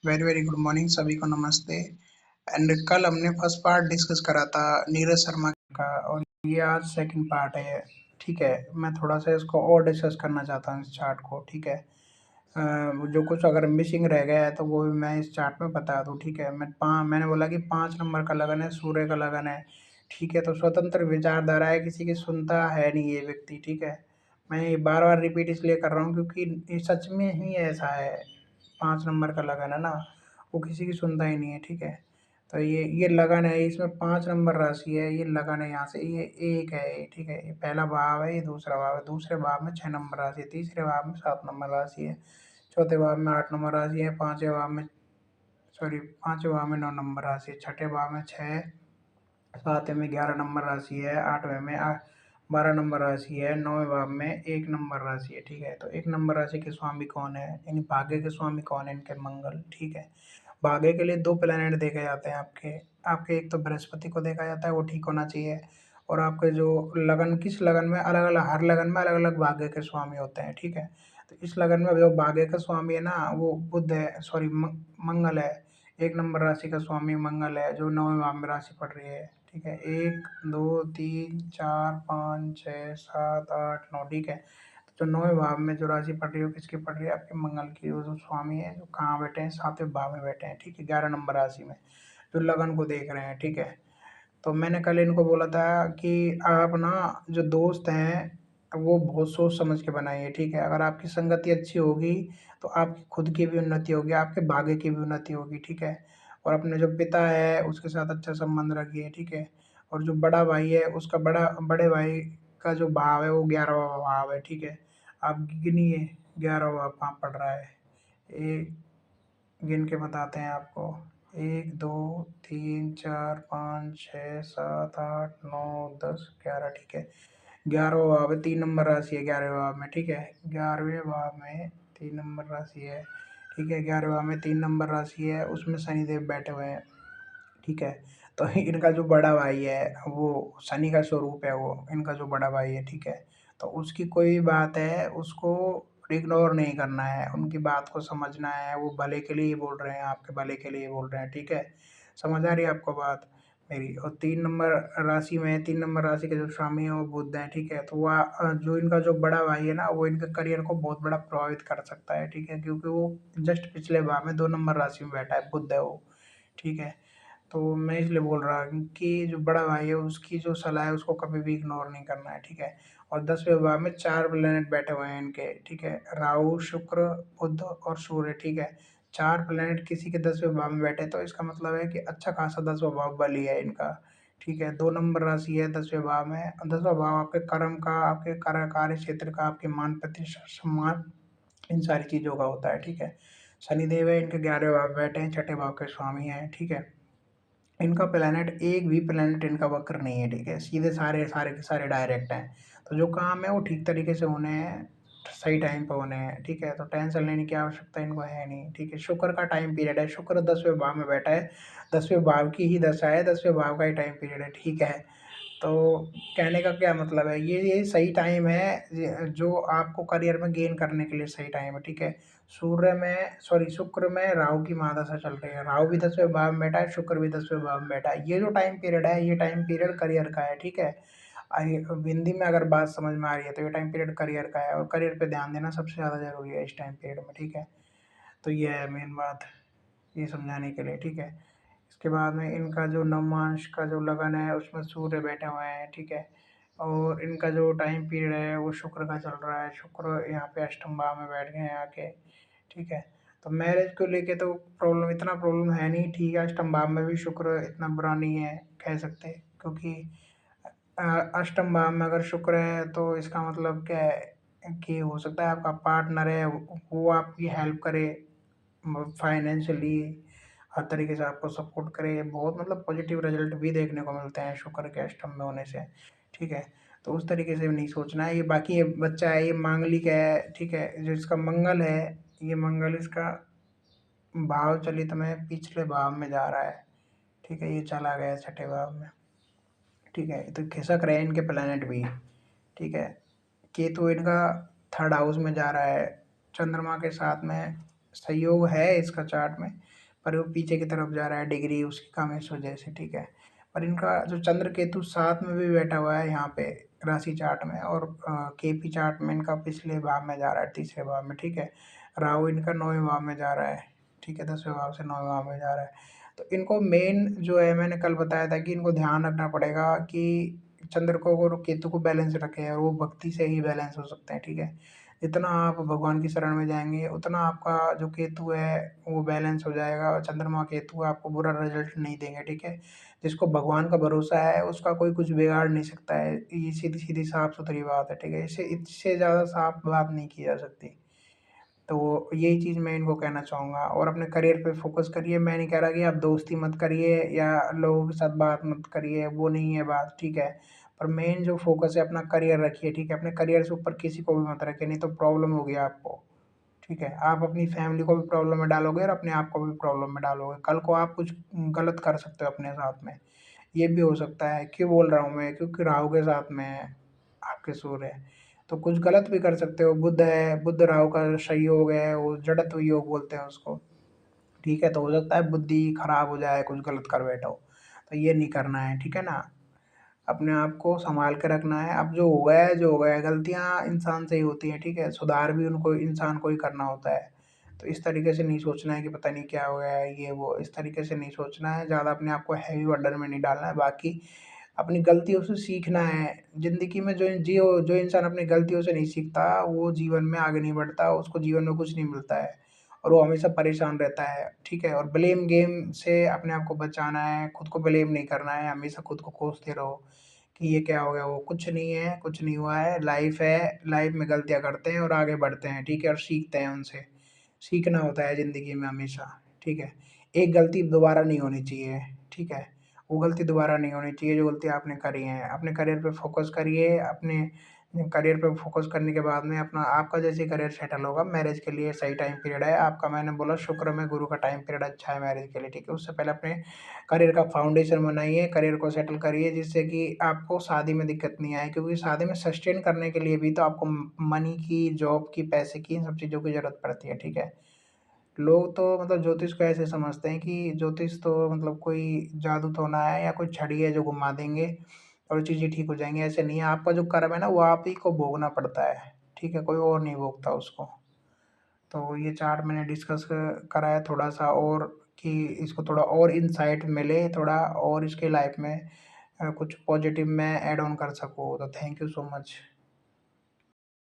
Very very good morning सभी को नमस्ते। एंड कल हमने फर्स्ट पार्ट डिस्कस करा था नीरज शर्मा का, और ये आज सेकंड पार्ट है। ठीक है, मैं थोड़ा सा इसको और डिस्कस करना चाहता हूँ इस चार्ट को। ठीक है, जो कुछ अगर मिसिंग रह गया है तो वो भी मैं इस चार्ट में बता दूँ। ठीक है, मैंने बोला कि 5 नंबर का लगन है, सूर्य का लगन है। ठीक है, तो स्वतंत्र विचारधारा है, किसी की सुनता है नहीं ये व्यक्ति। ठीक है, मैं ये बार बार रिपीट इसलिए कर रहा हूँ क्योंकि ये सच में ही ऐसा है। 5 नंबर का लगन है ना, वो किसी की सुनता ही नहीं है। ठीक है, तो ये लगन है, इसमें 5 नंबर राशि है, ये लगन है, यहाँ से ये एक है ये। ठीक है, ये पहला भाव है, ये दूसरा भाव है। दूसरे भाव में 6 नंबर राशि है, तीसरे भाव में 7 नंबर राशि है, चौथे भाव में 8 नंबर राशि है, पांचवें भाव में 9 नंबर राशि है, छठे भाव में 6, सातवें में 11 नंबर राशि है, आठवें में 12 नंबर राशि है, नौवें भाव में 1 नंबर राशि है। ठीक है, तो 1 नंबर राशि के स्वामी कौन है, यानी भाग्य के स्वामी कौन है, इनके मंगल। ठीक है, भाग्य के लिए 2 प्लैनेट देखे जाते हैं आपके आपके एक तो बृहस्पति को देखा जाता है, वो ठीक होना चाहिए। और आपके जो लगन, किस लगन में अलग अलग, हर लगन में अलग अलग भाग्य के स्वामी होते हैं। ठीक है, तो इस लगन में जो भाग्य का स्वामी है ना, वो बुध है, सॉरी मंगल है। 1 नंबर राशि का स्वामी मंगल है, जो 9वें भाव में राशि पड़ रही है। ठीक है, 1 2 3 4 5 6 7 8 9। ठीक है, तो जो 9वें भाव में जो राशि पड़ रही है वो किसकी पड़ रही है, आपके मंगल की। वो जो स्वामी है, जो कहाँ बैठे हैं, 7वें भाव में बैठे हैं। ठीक है, 11 नंबर राशि में जो लगन को देख रहे हैं। ठीक है, तो मैंने कल इनको बोला था कि आप ना, जो दोस्त हैं वो बहुत सोच समझ के बनाइए। ठीक है, अगर आपकी संगति अच्छी होगी तो आपकी खुद की भी उन्नति होगी, आपके भाग्य की भी उन्नति होगी। ठीक है, और अपने जो पिता है उसके साथ अच्छा संबंध रखिए। ठीक है, और जो बड़ा भाई है उसका बड़े भाई का जो भाव है वो 11वां भाव है। ठीक है, आप गिनिए 11वां भाव कहाँ पड़ रहा है, एक गिन के बताते हैं आपको। 1 2 3 4 5 6 7 8 9 10 11। ठीक है, 11वां भाव है, 3 नंबर राशि है 11वें भाव में। ठीक है, 11वें भाव में 3 नंबर राशि है। ठीक है, 11वें भाव में 3 नंबर राशि है, उसमें शनिदेव बैठे हुए हैं। ठीक है, तो इनका जो बड़ा भाई है वो शनि का स्वरूप है, वो इनका जो बड़ा भाई है। ठीक है, तो उसकी कोई भी बात है उसको इग्नोर नहीं करना है, उनकी बात को समझना है, वो भले के लिए ही बोल रहे हैं, आपके भले के लिए ही बोल रहे हैं। ठीक है, समझ आ रही है आपको बात मेरी। और 3 नंबर राशि के जो स्वामी है वो बुध है। ठीक है, तो वह जो इनका जो बड़ा भाई है ना, वो इनके करियर को बहुत बड़ा प्रभावित कर सकता है। ठीक है, क्योंकि वो जस्ट पिछले भाव में 2 नंबर राशि में बैठा है, बुध है वो। ठीक है, तो मैं इसलिए बोल रहा हूँ कि जो बड़ा भाई है उसकी जो सलाह है उसको कभी भी इग्नोर नहीं करना है। ठीक है, और 10वें भाव में 4 प्लेनेट बैठे हुए हैं इनके। ठीक है, राहु, शुक्र, बुध और सूर्य। ठीक है, 4 प्लेनेट किसी के 10वें भाव में बैठे, तो इसका मतलब है कि अच्छा खासा 10वां भाव बली है इनका। ठीक है, 2 नंबर राशि है 10वें भाव में, 10वां भाव आपके कर्म का, आपके कार्य क्षेत्र का, आपके मान प्रतिष्ठा सम्मान, इन सारी चीज़ों का होता है। ठीक है, शनिदेव है, इनके 11वें भाव में बैठे हैं, छठे भाव के स्वामी हैं। ठीक है, इनका प्लैनेट, एक भी प्लैनेट इनका वक्र नहीं है। ठीक है, सीधे सारे सारे के सारे डायरेक्ट हैं, तो जो काम है वो ठीक तरीके से होने हैं, सही टाइम पे होने हैं। ठीक है, तो टेंशन लेने की आवश्यकता इनको है नहीं। ठीक है, शुक्र का टाइम पीरियड है, शुक्र 10वें भाव में बैठा है, 10वें भाव की ही दशा है, 10वें भाव का ही टाइम पीरियड है। ठीक है, तो कहने का क्या मतलब है, ये सही टाइम है, जो आपको करियर में गेन करने के लिए सही टाइम है। ठीक है, शुक्र में राहु की महादशा चल रही है, राहु भी 10वें भाव में बैठा है, शुक्र भी 10वें भाव में बैठा है। ये जो टाइम पीरियड है, ये टाइम पीरियड करियर का है। ठीक है, हिंदी में अगर बात समझ में आ रही है तो ये टाइम पीरियड करियर का है, और करियर पे ध्यान देना सबसे ज़्यादा जरूरी है इस टाइम पीरियड में। ठीक है, तो ये है मेन बात, ये समझाने के लिए। ठीक है, इसके बाद में इनका जो नवमांश का जो लगन है उसमें सूर्य बैठे हुए हैं। ठीक है, और इनका जो टाइम पीरियड है वो शुक्र का चल रहा है, शुक्र यहाँ पे अष्टम भाव में बैठ गए हैं आके। ठीक है, तो मैरिज को लेके तो इतना प्रॉब्लम है नहीं। ठीक है, अष्टम भाव में भी शुक्र इतना बुरा नहीं है कह सकते, क्योंकि अष्टम भाव में अगर शुक्र है तो इसका मतलब क्या है कि हो सकता है आपका पार्टनर है वो आपकी हेल्प करे फाइनेंशियली, हर तरीके से आपको सपोर्ट करे। बहुत मतलब पॉजिटिव रिजल्ट भी देखने को मिलते हैं शुक्र के अष्टम में होने से। ठीक है, तो उस तरीके से भी नहीं सोचना है। ये बाकी ये बच्चा है, ये मांगलिक है। ठीक है, जो इसका मंगल है, ये मंगल इसका भाव चलित में पिछले भाव में जा रहा है। ठीक है, ये चला गया छठे भाव में। ठीक है, तो खिसक रहे हैं इनके प्लैनेट भी। ठीक है, केतु इनका 3rd हाउस में जा रहा है, चंद्रमा के साथ में सहयोग है इसका चार्ट में, पर वो पीछे की तरफ जा रहा है डिग्री उसकी कम इस वजह से, ठीक है। पर इनका जो चंद्र केतु साथ में भी बैठा हुआ है यहाँ पे राशि चार्ट में, और केपी चार्ट में इनका पिछले भाव में जा रहा है, तीसरे भाव में, ठीक है। राहु इनका 9वें भाव में जा रहा है, ठीक है, 10वें भाव से 9वें भाव में जा रहा है। तो इनको मेन जो है, मैंने कल बताया था कि इनको ध्यान रखना पड़ेगा कि चंद्र को और केतु को बैलेंस रखें, और वो भक्ति से ही बैलेंस हो सकते हैं, ठीक है। जितना आप भगवान की शरण में जाएंगे उतना आपका जो केतु है वो बैलेंस हो जाएगा, और चंद्रमा केतु आपको बुरा रिजल्ट नहीं देंगे, ठीक है। जिसको भगवान का भरोसा है उसका कोई कुछ बिगाड़ नहीं सकता है, ये सीधी सीधी साफ सुथरी बात है, ठीक है। इससे इससे ज़्यादा साफ बात नहीं की जा सकती। तो यही चीज़ मैं इनको कहना चाहूँगा, और अपने करियर पे फ़ोकस करिए। मैं नहीं कह रहा कि आप दोस्ती मत करिए या लोगों के साथ बात मत करिए, वो नहीं है बात, ठीक है। पर मेन जो फ़ोकस है अपना करियर रखिए, ठीक है। अपने करियर से ऊपर किसी को भी मत रखिए, नहीं तो प्रॉब्लम होगी आपको, ठीक है। आप अपनी फैमिली को भी प्रॉब्लम में डालोगे और अपने आप को भी प्रॉब्लम में डालोगे। कल को आप कुछ गलत कर सकते हो अपने साथ में, ये भी हो सकता है। क्यों बोल रहा हूँ मैं? क्योंकि राहु के साथ में है, आपके सूर्य है, तो कुछ गलत भी कर सकते हो। बुध है, बुध राहु का संयोग है, वो जड़त्व योग बोलते हैं उसको, ठीक है। तो हो सकता है बुद्धि खराब हो जाए, कुछ गलत कर बैठो, तो ये नहीं करना है, ठीक है ना। अपने आप को संभाल के रखना है। अब जो हो गया है, जो हो गया है, गलतियाँ इंसान से ही होती हैं, ठीक है। सुधार भी उनको इंसान को ही करना होता है। तो इस तरीके से नहीं सोचना है कि पता नहीं क्या हो गया है, ये वो, इस तरीके से नहीं सोचना है। ज़्यादा अपने आप को हैवी बर्डन में नहीं डालना है। बाकी अपनी गलतियों से सीखना है। ज़िंदगी में जो इंसान अपनी गलतियों से नहीं सीखता, वो जीवन में आगे नहीं बढ़ता, उसको जीवन में कुछ नहीं मिलता है, और वो हमेशा परेशान रहता है, ठीक है। और ब्लेम गेम से अपने आप को बचाना है, खुद को ब्लेम नहीं करना है, हमेशा खुद को कोसते रहो कि ये क्या हो गया, वो कुछ नहीं है, कुछ नहीं हुआ है, लाइफ़ है, लाइफ़ में गलतियाँ करते हैं और आगे बढ़ते हैं, ठीक है, और सीखते हैं उनसे। सीखना होता है ज़िंदगी में हमेशा, ठीक है। एक गलती दोबारा नहीं होनी चाहिए, ठीक है। वो गलती दोबारा नहीं होनी चाहिए जो गलती आपने करी है। अपने करियर पे फ़ोकस करिए, अपने करियर पे फ़ोकस करने के बाद में अपना आपका जैसे ही करियर सेटल होगा, मैरिज के लिए सही टाइम पीरियड है आपका। मैंने बोला शुक्र में गुरु का टाइम पीरियड अच्छा है मैरिज के लिए, ठीक है। उससे पहले अपने करियर का फाउंडेशन बनाइए, करियर को सेटल करिए, जिससे कि आपको शादी में दिक्कत नहीं आए, क्योंकि शादी में सस्टेन करने के लिए भी तो आपको मनी की, जॉब की, पैसे की, इन सब चीज़ों की ज़रूरत पड़ती है, ठीक है। लोग तो मतलब ज्योतिष को ऐसे समझते हैं कि ज्योतिष तो मतलब कोई जादू टोना है या कोई छड़ी है जो घुमा देंगे और चीज़ें ठीक हो जाएँगी, ऐसे नहीं है। आपका जो कर्म है ना, वो आप ही को भोगना पड़ता है, ठीक है? कोई और नहीं भोगता उसको। तो ये चार्ट मैंने डिस्कस करा है थोड़ा-सा, और कि इसको थोड़ा और इनसाइट मिले, थोड़ा और इसके लाइफ़ में कुछ पॉज़िटिव मैं ऐड ऑन कर सकूँ। तो थैंक यू सो मच।